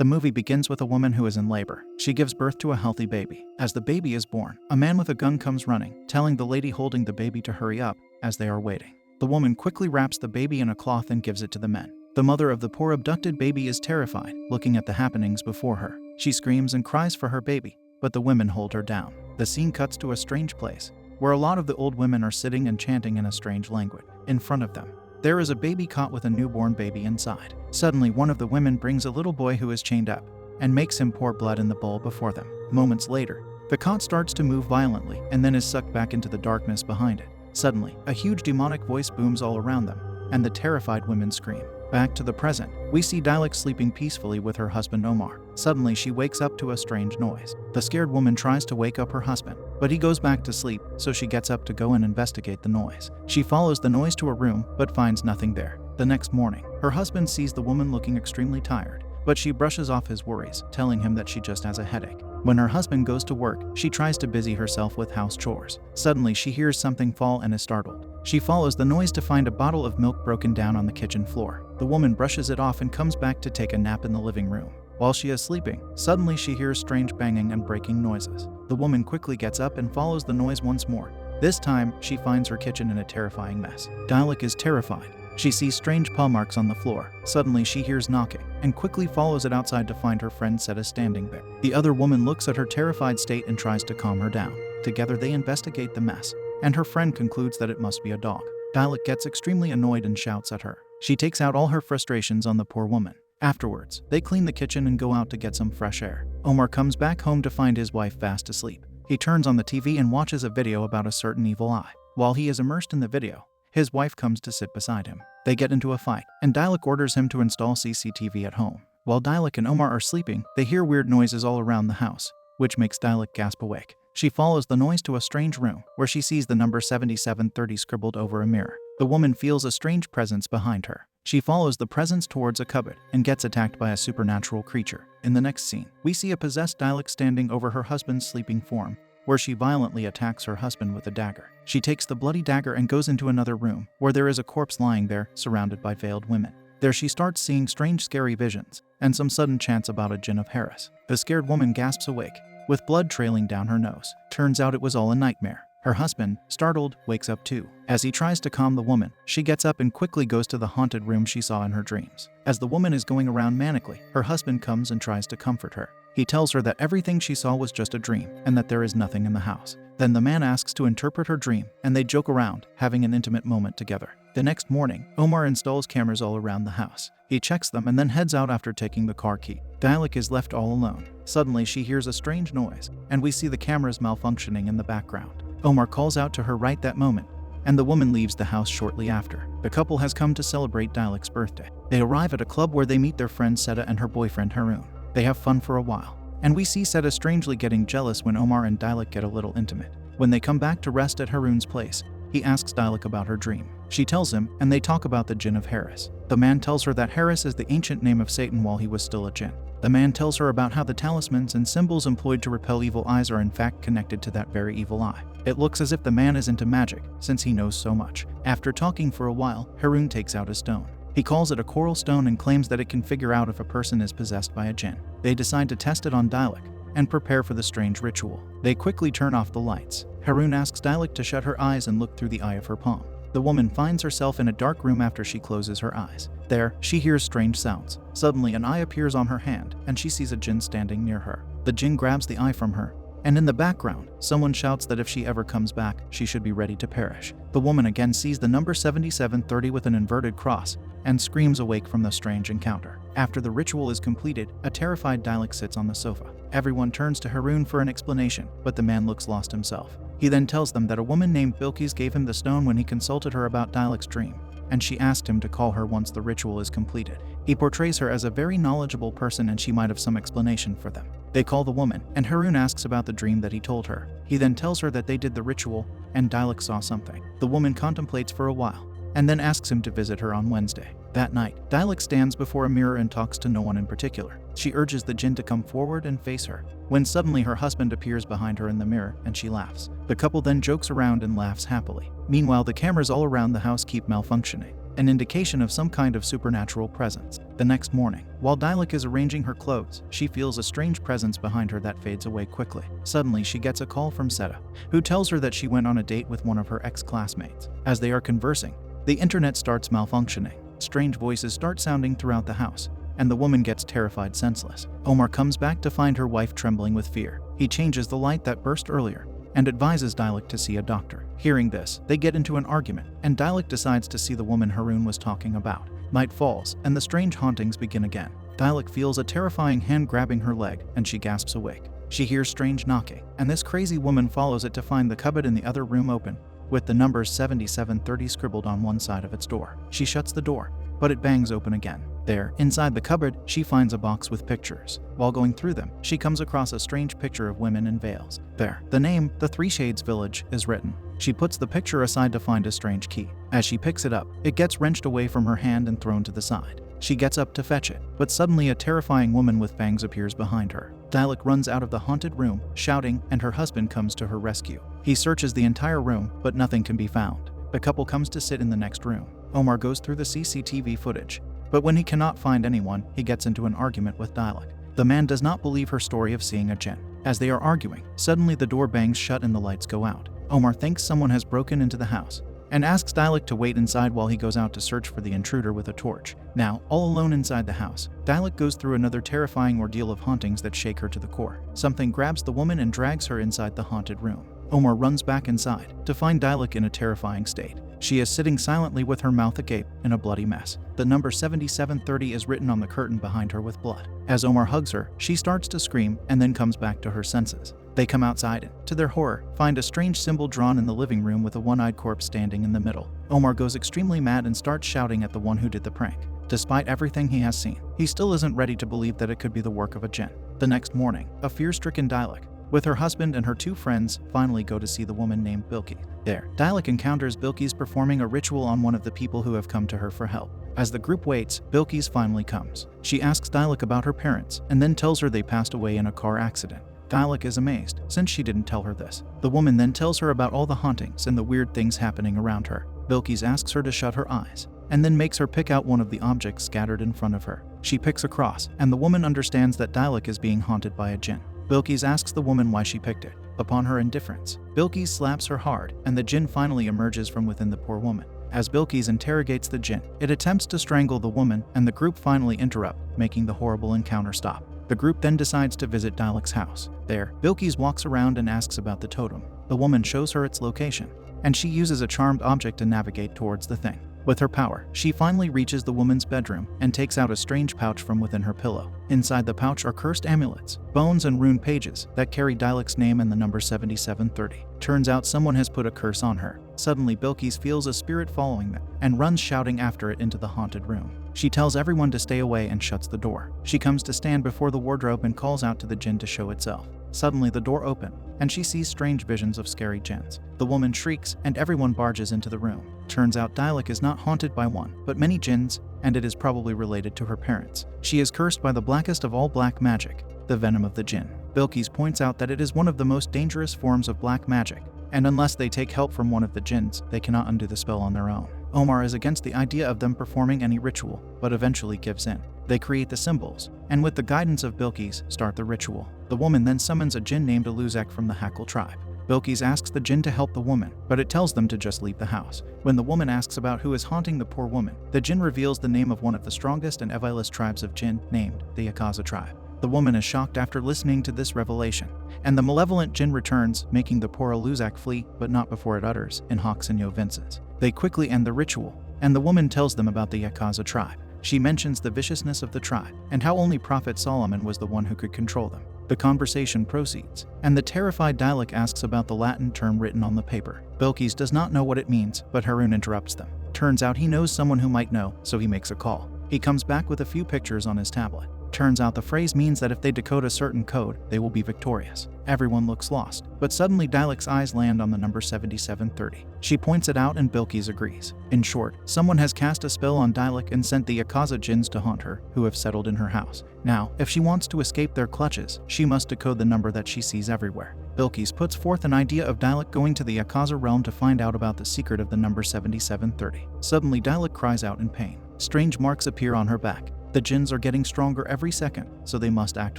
The movie begins with a woman who is in labor. She gives birth to a healthy baby. As the baby is born, a man with a gun comes running, telling the lady holding the baby to hurry up, as they are waiting. The woman quickly wraps the baby in a cloth and gives it to the men. The mother of the poor abducted baby is terrified, looking at the happenings before her. She screams and cries for her baby, but the women hold her down. The scene cuts to a strange place, where a lot of the old women are sitting and chanting in a strange language. In front of them, there is a baby cot with a newborn baby inside. Suddenly, one of the women brings a little boy who is chained up, and makes him pour blood in the bowl before them. Moments later, the cot starts to move violently and then is sucked back into the darkness behind it. Suddenly, a huge demonic voice booms all around them, and the terrified women scream. Back to the present, we see Dialek sleeping peacefully with her husband Omar. Suddenly, she wakes up to a strange noise. The scared woman tries to wake up her husband, but he goes back to sleep, so she gets up to go and investigate the noise. She follows the noise to a room, but finds nothing there. The next morning, her husband sees the woman looking extremely tired, but she brushes off his worries, telling him that she just has a headache. When her husband goes to work, she tries to busy herself with house chores. Suddenly, she hears something fall and is startled. She follows the noise to find a bottle of milk broken down on the kitchen floor. The woman brushes it off and comes back to take a nap in the living room. While she is sleeping, suddenly she hears strange banging and breaking noises. The woman quickly gets up and follows the noise once more. This time, she finds her kitchen in a terrifying mess. Dialek is terrified. She sees strange paw marks on the floor. Suddenly, she hears knocking and quickly follows it outside to find her friend Seta standing there. The other woman looks at her terrified state and tries to calm her down. Together, they investigate the mess, and her friend concludes that it must be a dog. Dialek gets extremely annoyed and shouts at her. She takes out all her frustrations on the poor woman. Afterwards, they clean the kitchen and go out to get some fresh air. Omar comes back home to find his wife fast asleep. He turns on the TV and watches a video about a certain evil eye. While he is immersed in the video, his wife comes to sit beside him. They get into a fight, and Dialek orders him to install CCTV at home. While Dialek and Omar are sleeping, they hear weird noises all around the house, which makes Dialek gasp awake. She follows the noise to a strange room, where she sees the number 7730 scribbled over a mirror. The woman feels a strange presence behind her. She follows the presence towards a cupboard and gets attacked by a supernatural creature. In the next scene, we see a possessed Dialek standing over her husband's sleeping form, where she violently attacks her husband with a dagger. She takes the bloody dagger and goes into another room, where there is a corpse lying there, surrounded by veiled women. There she starts seeing strange scary visions, and some sudden chants about a jinn of Harris. The scared woman gasps awake, with blood trailing down her nose. Turns out it was all a nightmare. Her husband, startled, wakes up too. As he tries to calm the woman, she gets up and quickly goes to the haunted room she saw in her dreams. As the woman is going around manically, her husband comes and tries to comfort her. He tells her that everything she saw was just a dream, and that there is nothing in the house. Then the man asks to interpret her dream, and they joke around, having an intimate moment together. The next morning, Omar installs cameras all around the house. He checks them and then heads out after taking the car key. Dialek is left all alone. Suddenly, she hears a strange noise, and we see the cameras malfunctioning in the background. Omar calls out to her right that moment, and the woman leaves the house shortly after. The couple has come to celebrate Dialek's birthday. They arrive at a club where they meet their friend Seta and her boyfriend Haroon. They have fun for a while, and we see Seta strangely getting jealous when Omar and Dialek get a little intimate. When they come back to rest at Haroon's place, he asks Dialek about her dream. She tells him, and they talk about the jinn of Harris. The man tells her that Harris is the ancient name of Satan while he was still a jinn. The man tells her about how the talismans and symbols employed to repel evil eyes are in fact connected to that very evil eye. It looks as if the man is into magic, since he knows so much. After talking for a while, Haroon takes out a stone. He calls it a coral stone and claims that it can figure out if a person is possessed by a jinn. They decide to test it on Dialek and prepare for the strange ritual. They quickly turn off the lights. Haroon asks Dialek to shut her eyes and look through the eye of her palm. The woman finds herself in a dark room after she closes her eyes. There, she hears strange sounds. Suddenly, an eye appears on her hand, and she sees a jinn standing near her. The jinn grabs the eye from her, and in the background, someone shouts that if she ever comes back, she should be ready to perish. The woman again sees the number 7730 with an inverted cross, and screams awake from the strange encounter. After the ritual is completed, a terrified Dialek sits on the sofa. Everyone turns to Haroon for an explanation, but the man looks lost himself. He then tells them that a woman named Bilkis gave him the stone when he consulted her about Dialek's dream, and she asked him to call her once the ritual is completed. He portrays her as a very knowledgeable person and she might have some explanation for them. They call the woman, and Haroon asks about the dream that he told her. He then tells her that they did the ritual, and Dialek saw something. The woman contemplates for a while, and then asks him to visit her on Wednesday. That night, Dialek stands before a mirror and talks to no one in particular. She urges the jinn to come forward and face her, when suddenly her husband appears behind her in the mirror and she laughs. The couple then jokes around and laughs happily. Meanwhile, the cameras all around the house keep malfunctioning. an indication of some kind of supernatural presence. The next morning, while Dialek is arranging her clothes, she feels a strange presence behind her that fades away quickly. Suddenly, she gets a call from Seta, who tells her that she went on a date with one of her ex-classmates. As they are conversing, the internet starts malfunctioning. Strange voices start sounding throughout the house, and the woman gets terrified senseless. Omar comes back to find her wife trembling with fear. He changes the light that burst earlier and advises Dialek to see a doctor. Hearing this, they get into an argument, and Dialek decides to see the woman Haroon was talking about. Night falls, and the strange hauntings begin again. Dialek feels a terrifying hand grabbing her leg, and she gasps awake. She hears strange knocking, and this crazy woman follows it to find the cupboard in the other room open, with the numbers 7730 scribbled on one side of its door. She shuts the door, but it bangs open again. There, inside the cupboard, she finds a box with pictures. While going through them, she comes across a strange picture of women in veils. There, the name, The Three Shades Village, is written. She puts the picture aside to find a strange key. As she picks it up, it gets wrenched away from her hand and thrown to the side. She gets up to fetch it, but suddenly a terrifying woman with fangs appears behind her. Dialek runs out of the haunted room, shouting, and her husband comes to her rescue. He searches the entire room, but nothing can be found. The couple comes to sit in the next room. Omar goes through the CCTV footage, but when he cannot find anyone, he gets into an argument with Dialek. The man does not believe her story of seeing a jinn. As they are arguing, suddenly the door bangs shut and the lights go out. Omar thinks someone has broken into the house and asks Dialek to wait inside while he goes out to search for the intruder with a torch. Now, all alone inside the house, Dialek goes through another terrifying ordeal of hauntings that shake her to the core. Something grabs the woman and drags her inside the haunted room. Omar runs back inside to find Dialek in a terrifying state. She is sitting silently with her mouth agape in a bloody mess. The number 7730 is written on the curtain behind her with blood. As Omar hugs her, she starts to scream and then comes back to her senses. They come outside and, to their horror, find a strange symbol drawn in the living room with a one-eyed corpse standing in the middle. Omar goes extremely mad and starts shouting at the one who did the prank. Despite everything he has seen, he still isn't ready to believe that it could be the work of a jinn. The next morning, a fear-stricken Dialek, with her husband and her two friends, finally go to see the woman named Bilki. There, Dialek encounters Bilki's performing a ritual on one of the people who have come to her for help. As the group waits, Bilki's finally comes. She asks Dialek about her parents, and then tells her they passed away in a car accident. Dialek is amazed, since she didn't tell her this. The woman then tells her about all the hauntings and the weird things happening around her. Bilki's asks her to shut her eyes, and then makes her pick out one of the objects scattered in front of her. She picks a cross, and the woman understands that Dialek is being haunted by a jinn. Bilki's asks the woman why she picked it. Upon her indifference, Bilki's slaps her hard, and the jinn finally emerges from within the poor woman. As Bilki's interrogates the jinn, it attempts to strangle the woman, and the group finally interrupt, making the horrible encounter stop. The group then decides to visit Dialek's house. There, Bilki's walks around and asks about the totem. The woman shows her its location, and she uses a charmed object to navigate towards the thing. With her power, she finally reaches the woman's bedroom and takes out a strange pouch from within her pillow. Inside the pouch are cursed amulets, bones and rune pages that carry Dialek's name and the number 7730. Turns out someone has put a curse on her. Suddenly, Bilkis feels a spirit following them and runs shouting after it into the haunted room. She tells everyone to stay away and shuts the door. She comes to stand before the wardrobe and calls out to the jinn to show itself. Suddenly, the door opens, and she sees strange visions of scary jinns. The woman shrieks, and everyone barges into the room. Turns out Dialek is not haunted by one, but many jinns, and it is probably related to her parents. She is cursed by the blackest of all black magic, the venom of the jinn. Bilkis points out that it is one of the most dangerous forms of black magic, and unless they take help from one of the jinns, they cannot undo the spell on their own. Omar is against the idea of them performing any ritual, but eventually gives in. They create the symbols, and with the guidance of Bilkis, start the ritual. The woman then summons a jinn named Aluzak from the Hackle tribe. Bilkis asks the jinn to help the woman, but it tells them to just leave the house. When the woman asks about who is haunting the poor woman, the jinn reveals the name of one of the strongest and evilest tribes of jinn, named the Akaza tribe. The woman is shocked after listening to this revelation, and the malevolent jinn returns, making the poor Aluzak flee, but not before it utters, in Hawksinyo Vinces. They quickly end the ritual, and the woman tells them about the Akaza tribe. She mentions the viciousness of the tribe, and how only Prophet Solomon was the one who could control them. The conversation proceeds, and the terrified Dialek asks about the Latin term written on the paper. Bilkis does not know what it means, but Haroon interrupts them. Turns out he knows someone who might know, so he makes a call. He comes back with a few pictures on his tablet. Turns out the phrase means that if they decode a certain code, they will be victorious. Everyone looks lost, but suddenly Dilek's eyes land on the number 7730. She points it out and Bilkis agrees. In short, someone has cast a spell on Dilek and sent the Akaza jinns to haunt her, who have settled in her house. Now, if she wants to escape their clutches, she must decode the number that she sees everywhere. Bilkis puts forth an idea of Dilek going to the Akaza realm to find out about the secret of the number 7730. Suddenly, Dilek cries out in pain. Strange marks appear on her back. The jinns are getting stronger every second, so they must act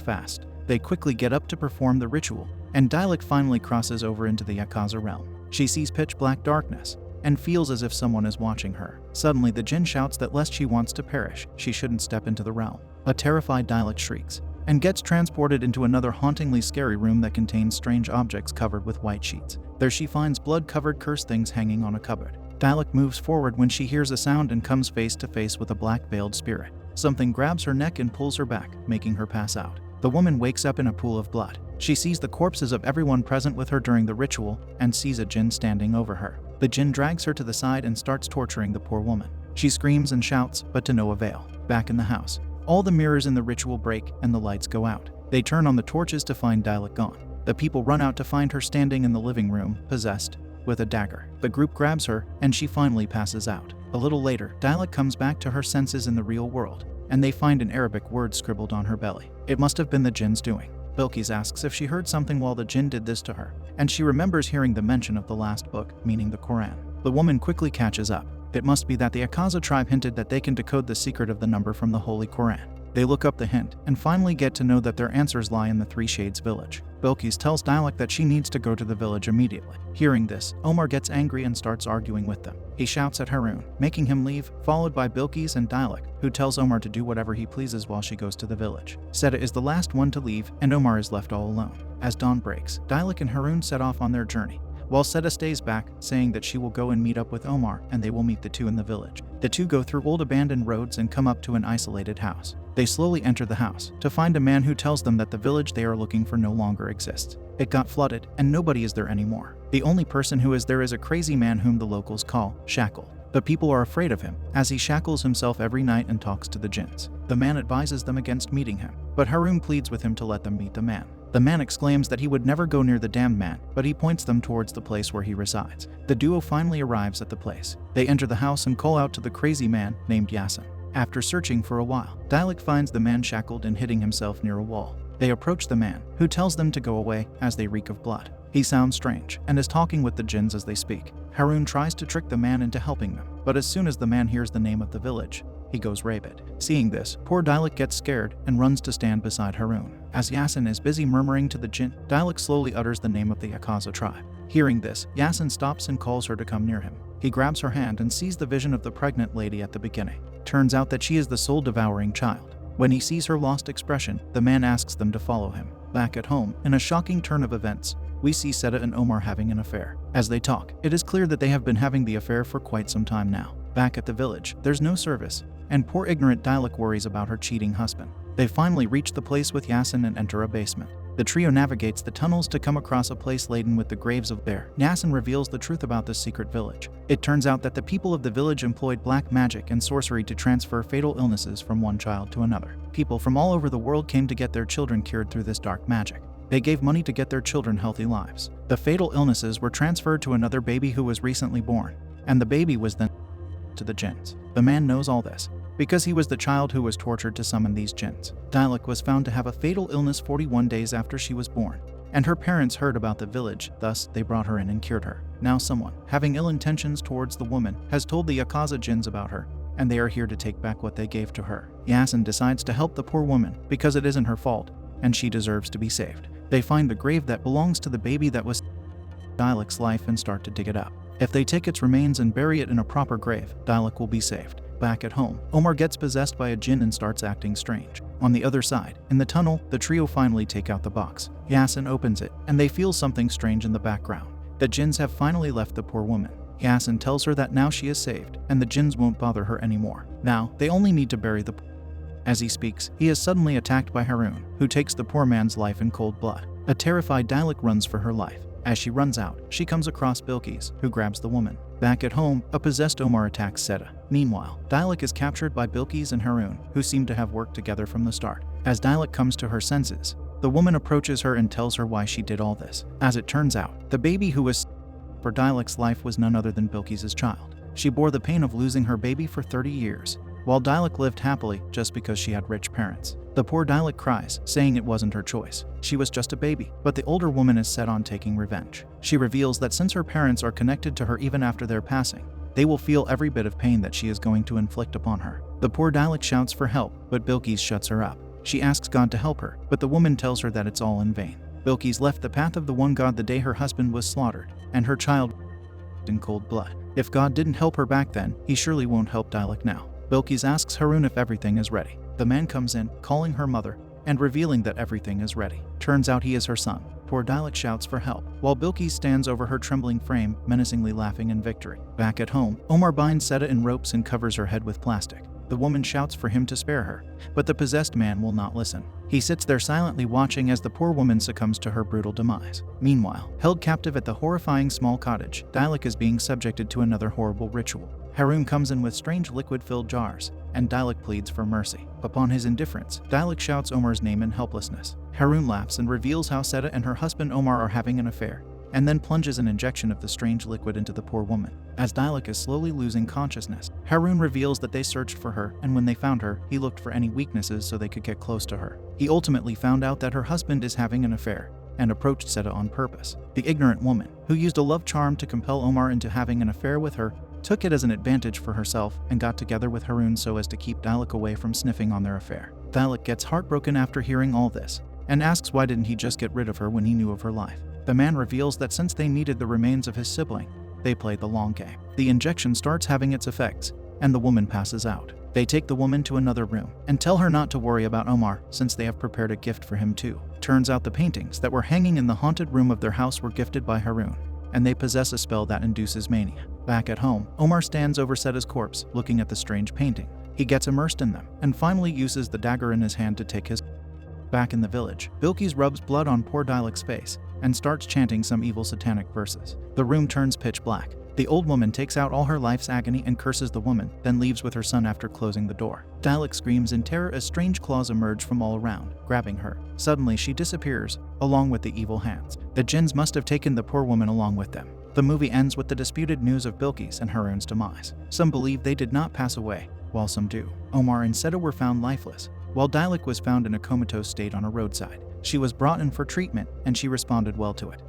fast. They quickly get up to perform the ritual, and Dilek finally crosses over into the Akaza realm. She sees pitch black darkness and feels as if someone is watching her. Suddenly, the jinn shouts that lest she wants to perish, she shouldn't step into the realm. A terrified Dilek shrieks and gets transported into another hauntingly scary room that contains strange objects covered with white sheets. There she finds blood-covered cursed things hanging on a cupboard. Dilek moves forward when she hears a sound and comes face to face with a black-veiled spirit. Something grabs her neck and pulls her back, making her pass out. The woman wakes up in a pool of blood. She sees the corpses of everyone present with her during the ritual and sees a jinn standing over her. The jinn drags her to the side and starts torturing the poor woman. She screams and shouts, but to no avail. Back in the house, all the mirrors in the ritual break and the lights go out. They turn on the torches to find Dilek gone. The people run out to find her standing in the living room, possessed, with a dagger. The group grabs her, and she finally passes out. A little later, Dilek comes back to her senses in the real world, and they find an Arabic word scribbled on her belly. It must have been the jinn's doing. Bilkis asks if she heard something while the jinn did this to her, and she remembers hearing the mention of the last book, meaning the Quran. The woman quickly catches up. It must be that the Akaza tribe hinted that they can decode the secret of the number from the Holy Quran. They look up the hint, and finally get to know that their answers lie in the Three Shades village. Bilkis tells Dilek that she needs to go to the village immediately. Hearing this, Omar gets angry and starts arguing with them. He shouts at Harun, making him leave, followed by Bilkis and Dilek, who tells Omar to do whatever he pleases while she goes to the village. Seta is the last one to leave, and Omar is left all alone. As dawn breaks, Dilek and Harun set off on their journey, while Seta stays back, saying that she will go and meet up with Omar and they will meet the two in the village. The two go through old abandoned roads and come up to an isolated house. They slowly enter the house to find a man who tells them that the village they are looking for no longer exists. It got flooded and nobody is there anymore. The only person who is there is a crazy man whom the locals call Shackle. The people are afraid of him, as he shackles himself every night and talks to the jinns. The man advises them against meeting him, but Harun pleads with him to let them meet the man. The man exclaims that he would never go near the damned man, but he points them towards the place where he resides. The duo finally arrives at the place. They enter the house and call out to the crazy man named Yasin. After searching for a while, Dilek finds the man shackled and hitting himself near a wall. They approach the man, who tells them to go away as they reek of blood. He sounds strange and is talking with the jinns as they speak. Harun tries to trick the man into helping them, but as soon as the man hears the name of the village, he goes rabid. Seeing this, poor Dilek gets scared and runs to stand beside Harun. As Yasin is busy murmuring to the jinn, Dilek slowly utters the name of the Akaza tribe. Hearing this, Yasin stops and calls her to come near him. He grabs her hand and sees the vision of the pregnant lady at the beginning. Turns out that she is the soul-devouring child. When he sees her lost expression, the man asks them to follow him. Back at home, in a shocking turn of events, we see Seta and Omar having an affair. As they talk, it is clear that they have been having the affair for quite some time now. Back at the village, there's no service, and poor ignorant Dilek worries about her cheating husband. They finally reach the place with Yasin and enter a basement. The trio navigates the tunnels to come across a place laden with the graves of their. Yasin reveals the truth about this secret village. It turns out that the people of the village employed black magic and sorcery to transfer fatal illnesses from one child to another. People from all over the world came to get their children cured through this dark magic. They gave money to get their children healthy lives. The fatal illnesses were transferred to another baby who was recently born, and the baby was then to the jinns. The man knows all this because he was the child who was tortured to summon these jinns. Dilek was found to have a fatal illness 41 days after she was born, and her parents heard about the village, thus they brought her in and cured her. Now someone, having ill intentions towards the woman, has told the Akaza jinns about her, and they are here to take back what they gave to her. Yasin decides to help the poor woman because it isn't her fault, and she deserves to be saved. They find the grave that belongs to the baby that was Dilek's life and start to dig it up. If they take its remains and bury it in a proper grave, Dilek will be saved. Back at home, Omar gets possessed by a jinn and starts acting strange. On the other side, in the tunnel, the trio finally take out the box. Yasin opens it, and they feel something strange in the background. The jinns have finally left the poor woman. Yasin tells her that now she is saved, and the jinns won't bother her anymore. Now, they only need to bury the. As he speaks, he is suddenly attacked by Harun, who takes the poor man's life in cold blood. A terrified Dilek runs for her life. As she runs out, she comes across Bilkis, who grabs the woman. Back at home, a possessed Omar attacks Seta. Meanwhile, Dialek is captured by Bilkis and Haroun, who seem to have worked together from the start. As Dialek comes to her senses, the woman approaches her and tells her why she did all this. As it turns out, the baby who was for Dialek's life was none other than Bilkis' child. She bore the pain of losing her baby for 30 years, while Dialek lived happily just because she had rich parents. The poor Dialek cries, saying it wasn't her choice. She was just a baby, but the older woman is set on taking revenge. She reveals that since her parents are connected to her even after their passing, they will feel every bit of pain that she is going to inflict upon her. The poor Dialek shouts for help, but Bilkis shuts her up. She asks God to help her, but the woman tells her that it's all in vain. Bilkis left the path of the one God the day her husband was slaughtered, and her child in cold blood. If God didn't help her back then, he surely won't help Dialek now. Bilkis asks Haroun if everything is ready. The man comes in, calling her mother, and revealing that everything is ready. Turns out he is her son. Poor Dialek shouts for help, while Bilkis stands over her trembling frame, menacingly laughing in victory. Back at home, Omar binds Seta in ropes and covers her head with plastic. The woman shouts for him to spare her, but the possessed man will not listen. He sits there silently watching as the poor woman succumbs to her brutal demise. Meanwhile, held captive at the horrifying small cottage, Dialek is being subjected to another horrible ritual. Haroun comes in with strange liquid-filled jars, and Dialek pleads for mercy. Upon his indifference, Dialek shouts Omar's name in helplessness. Haroun laughs and reveals how Seta and her husband Omar are having an affair, and then plunges an injection of the strange liquid into the poor woman. As Dialek is slowly losing consciousness, Haroun reveals that they searched for her, and when they found her, he looked for any weaknesses so they could get close to her. He ultimately found out that her husband is having an affair, and approached Seta on purpose. The ignorant woman, who used a love charm to compel Omar into having an affair with her, took it as an advantage for herself and got together with Haroun so as to keep Dialek away from sniffing on their affair. Dialek gets heartbroken after hearing all this, and asks why didn't he just get rid of her when he knew of her life. The man reveals that since they needed the remains of his sibling, they played the long game. The injection starts having its effects, and the woman passes out. They take the woman to another room and tell her not to worry about Omar since they have prepared a gift for him too. Turns out the paintings that were hanging in the haunted room of their house were gifted by Haroun, and they possess a spell that induces mania. Back at home, Omar stands over Seta's corpse, looking at the strange painting. He gets immersed in them, and finally uses the dagger in his hand to take his. Back in the village, Bilkis rubs blood on poor Dialek's face, and starts chanting some evil satanic verses. The room turns pitch black. The old woman takes out all her life's agony and curses the woman, then leaves with her son after closing the door. Dialek screams in terror as strange claws emerge from all around, grabbing her. Suddenly she disappears, along with the evil hands. The jinns must have taken the poor woman along with them. The movie ends with the disputed news of Bilkis and Haroun's demise. Some believe they did not pass away, while some do. Omar and Seta were found lifeless, while Dialek was found in a comatose state on a roadside. She was brought in for treatment, and she responded well to it.